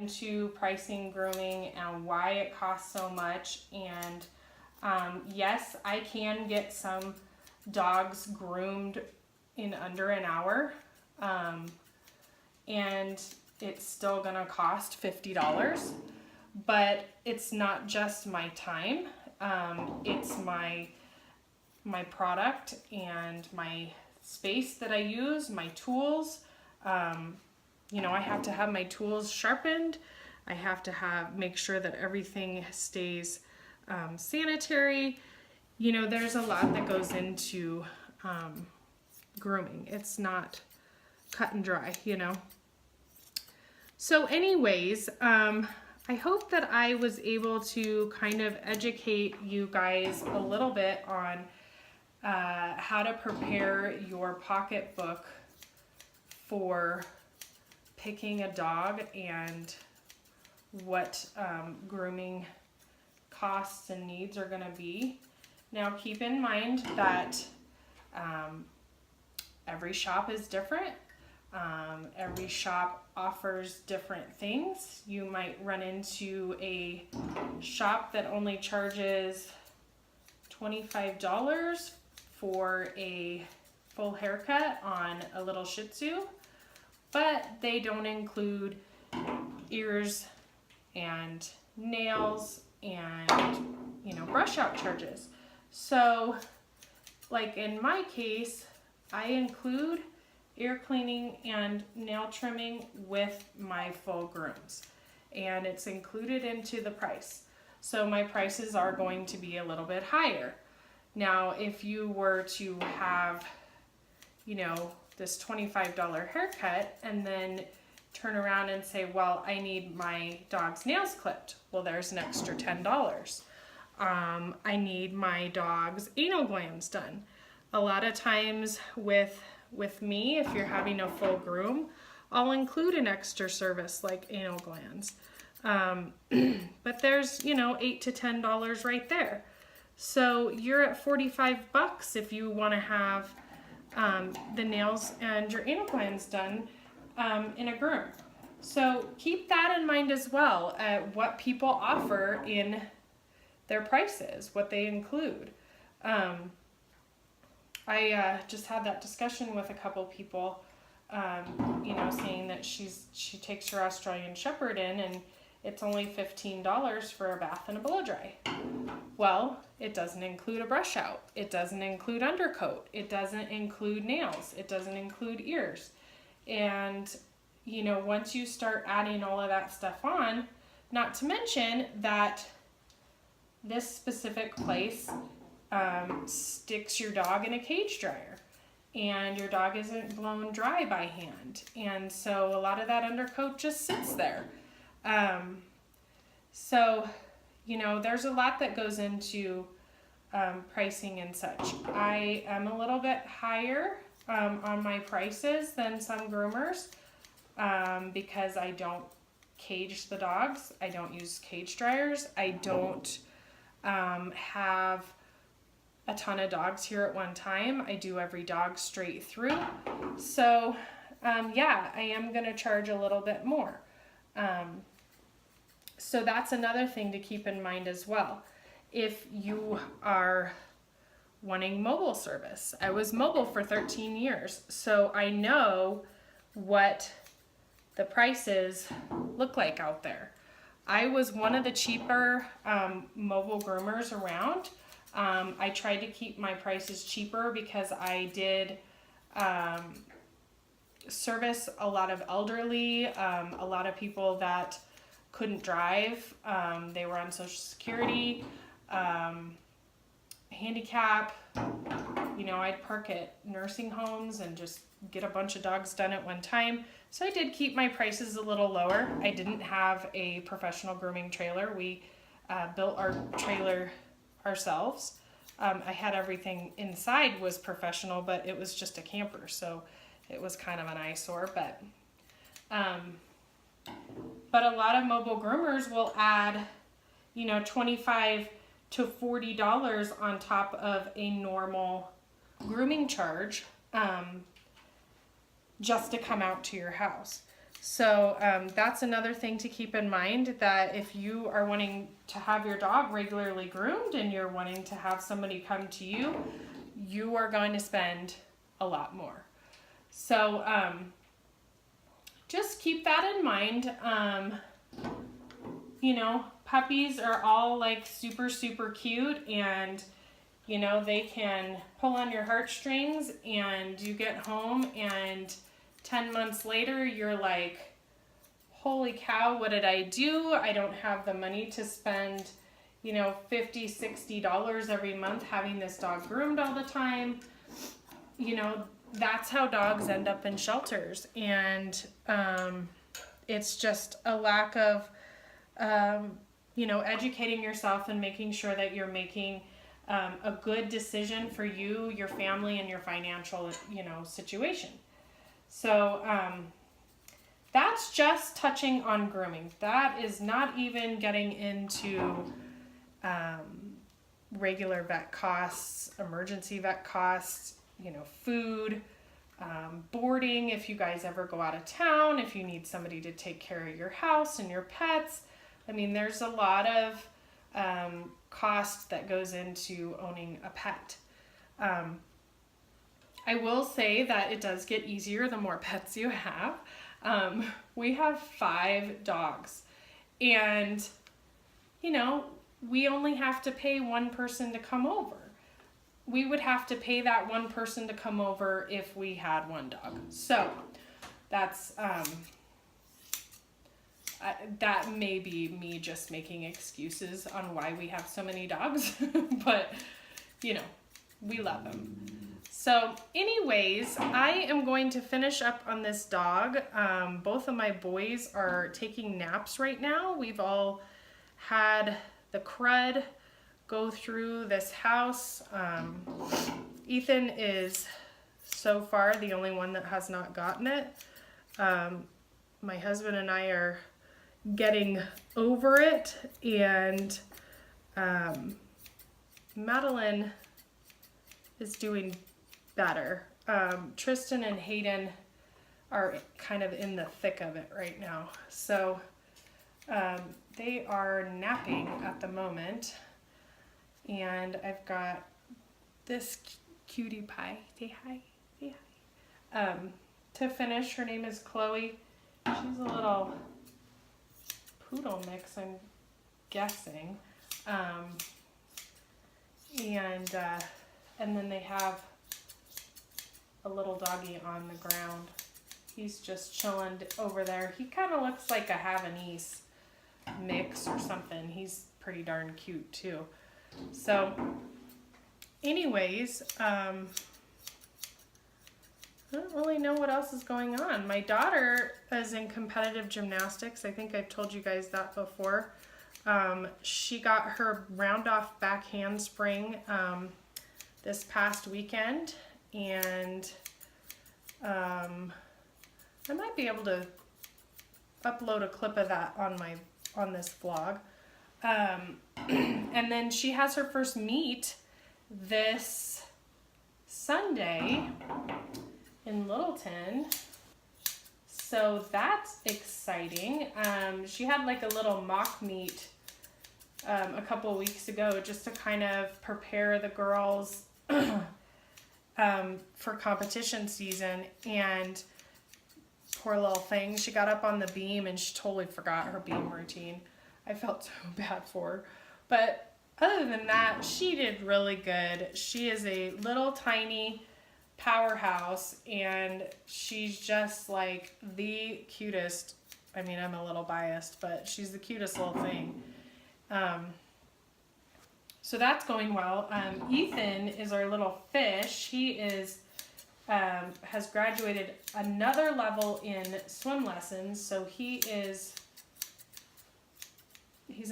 into pricing grooming and why it costs so much. And yes, I can get some dogs groomed in under an hour, and it's still gonna cost $50, but it's not just my time, it's my product and my space that I use, my tools. You know, I have to have my tools sharpened. I have to make sure that everything stays sanitary. You know, there's a lot that goes into grooming. It's not cut and dry, you know. So anyways, I hope that I was able to kind of educate you guys a little bit on how to prepare your pocketbook for picking a dog and what grooming costs and needs are going to be. Now keep in mind that every shop is different. Every shop offers different things. You might run into a shop that only charges $25 for a full haircut on a little Shih Tzu, but they don't include ears and nails and, you know, brush out charges. So like in my case, I include ear cleaning and nail trimming with my full grooms, and it's included into the price. So my prices are going to be a little bit higher. Now, if you were to have, you know, this $25 haircut and then turn around and say, well, I need my dog's nails clipped. Well, there's an extra $10. I need my dog's anal glands done. A lot of times with me, if you're having a full groom, I'll include an extra service like anal glands. But there's, you know, $8 to $10 right there. So you're at $45 if you want to have the nails and your anal glands done in a groom. So keep that in mind as well, what people offer in their prices, what they include. I just had that discussion with a couple people, you know, saying that she takes her Australian Shepherd in and it's only $15 for a bath and a blow dry. Well, it doesn't include a brush out. It doesn't include undercoat. It doesn't include nails. It doesn't include ears. And, you know, once you start adding all of that stuff on, not to mention that this specific place sticks your dog in a cage dryer and your dog isn't blown dry by hand. And so a lot of that undercoat just sits there. So, you know, there's a lot that goes into pricing and such. I am a little bit higher on my prices than some groomers because I don't cage the dogs. I don't use cage dryers. I don't have a ton of dogs here at one time. I do every dog straight through. So, yeah, I am going to charge a little bit more. So that's another thing to keep in mind as well. If you are wanting mobile service, I was mobile for 13 years, so I know what the prices look like out there. I was one of the cheaper mobile groomers around. I tried to keep my prices cheaper because I did service a lot of elderly, a lot of people that couldn't drive. They were on Social Security, handicap. You know, I'd park at nursing homes and just get a bunch of dogs done at one time. So I did keep my prices a little lower. I didn't have a professional grooming trailer. We built our trailer ourselves. I had everything inside was professional, but it was just a camper, so it was kind of an eyesore. But a lot of mobile groomers will add, you know, $25 to $40 on top of a normal grooming charge just to come out to your house. So that's another thing to keep in mind, that if you are wanting to have your dog regularly groomed and you're wanting to have somebody come to you, you are going to spend a lot more. So just keep that in mind. You know, puppies are all like super, super cute, and you know, they can pull on your heartstrings, and you get home and 10 months later you're like, holy cow, what did I do? I don't have the money to spend, you know, $50, $60 every month having this dog groomed all the time. You know, that's how dogs end up in shelters. And it's just a lack of, you know, educating yourself and making sure that you're making a good decision for you, your family, and your financial, you know, situation. So that's just touching on grooming. That is not even getting into regular vet costs, emergency vet costs, you know, food, boarding if you guys ever go out of town, if you need somebody to take care of your house and your pets. I mean, there's a lot of cost that goes into owning a pet. I will say that it does get easier the more pets you have. We have 5 dogs, and you know, we only have to pay one person to come over. We would have to pay that one person to come over if we had one dog. So that's that may be me just making excuses on why we have so many dogs, but you know, we love them. So anyways, I am going to finish up on this dog. Both of my boys are taking naps right now. We've all had the crud go through this house. Ethan is so far the only one that has not gotten it. My husband and I are getting over it, and Madeline is doing better. Tristan and Hayden are kind of in the thick of it right now. So they are napping at the moment, and I've got this cutie pie. Say hi. Say hi. To finish, her name is Chloe. She's a little poodle mix, I'm guessing. And then they have a little doggy on the ground. He's just chilling over there. He kind of looks like a Havanese mix or something. He's pretty darn cute too. So anyways, I don't really know what else is going on. My daughter is in competitive gymnastics. I think I've told you guys that before. She got her round off back handspring this past weekend, and I might be able to upload a clip of that on this vlog. And then she has her first meet this Sunday in Littleton, so that's exciting. She had like a little mock meet a couple weeks ago just to kind of prepare the girls for competition season, and poor little thing, she got up on the beam and she totally forgot her beam routine. I felt so bad for her, but other than that, she did really good. She is a little tiny powerhouse, and she's just like the cutest. I mean, I'm a little biased, but she's the cutest little thing. So that's going well. Ethan is our little fish. He is has graduated another level in swim lessons, so he's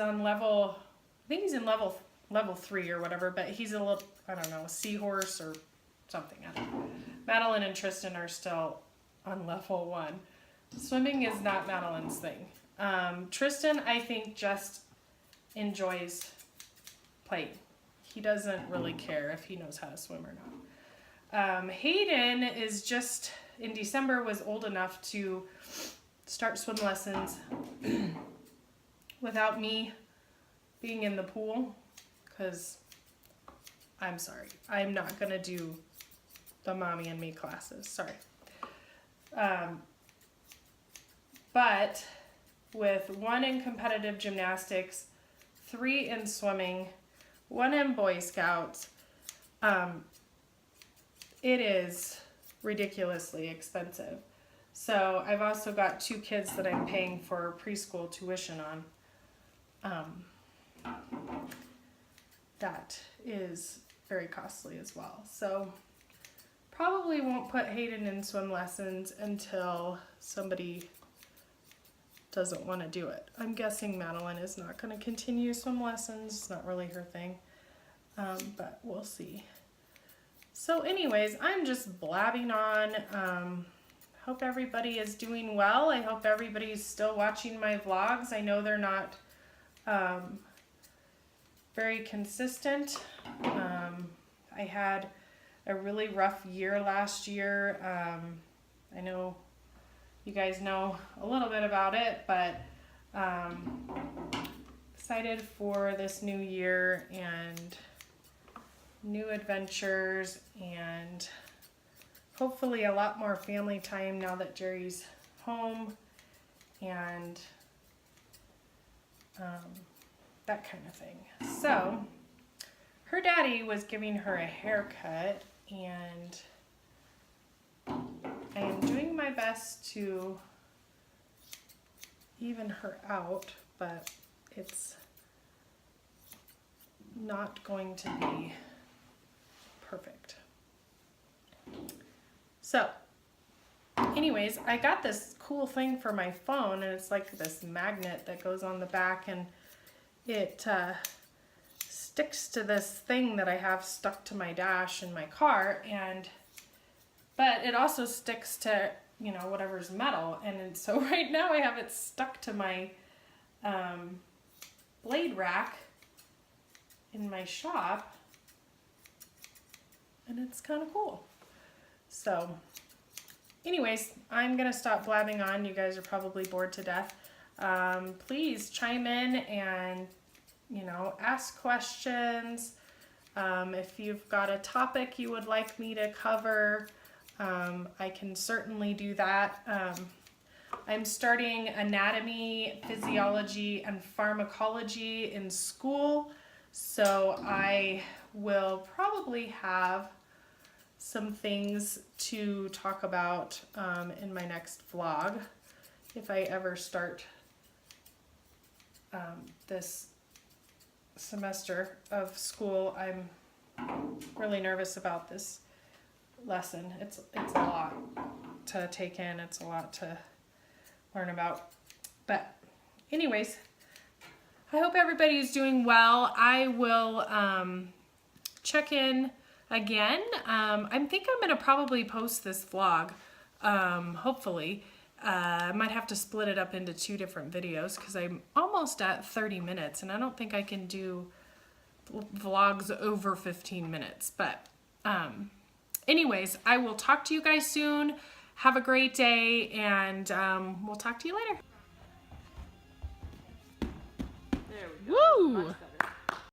on level, I think he's in level 3 or whatever, but he's a little, I don't know, a seahorse or something. I don't know. Madeline and Tristan are still on level 1. Swimming is not Madeline's thing. Tristan, I think, just enjoys playing. He doesn't really care if he knows how to swim or not. Hayden is just, in December, was old enough to start swim lessons without me being in the pool, because I'm sorry, I'm not gonna do the mommy and me classes, sorry. But with 1 in competitive gymnastics, 3 in swimming, 1 in Boy Scouts, it is ridiculously expensive. So I've also got 2 kids that I'm paying for preschool tuition on. That is very costly as well. So probably won't put Hayden in swim lessons until somebody doesn't want to do it. I'm guessing Madeline is not going to continue swim lessons. It's not really her thing, but we'll see. So anyways, I'm just blabbing on. Hope everybody is doing well. I hope everybody's still watching my vlogs. I know they're not very consistent. I had a really rough year last year. I know you guys know a little bit about it, but excited for this new year and new adventures, and hopefully a lot more family time now that Jerry's home, and that kind of thing. So her daddy was giving her a haircut, and I am doing my best to even her out, but it's not going to be perfect. So anyways, I got this cool thing for my phone, and it's like this magnet that goes on the back, and it sticks to this thing that I have stuck to my dash in my car, but it also sticks to, you know, whatever's metal, and so right now I have it stuck to my blade rack in my shop, and it's kind of cool. So anyways, I'm gonna stop blabbing on. You guys are probably bored to death. Please chime in and, you know, ask questions. If you've got a topic you would like me to cover, I can certainly do that. I'm starting anatomy, physiology, and pharmacology in school, so I will probably have some things to talk about in my next vlog if I ever start this semester of school. I'm really nervous about this lesson. It's a lot to take in. It's a lot to learn about. But anyways, I hope everybody's doing well. I will check in again. I think I'm gonna probably post this vlog, hopefully. I might have to split it up into 2 different videos because I'm almost at 30 minutes and I don't think I can do vlogs over 15 minutes. But anyways, I will talk to you guys soon. Have a great day, and we'll talk to you later. There we go. Woo!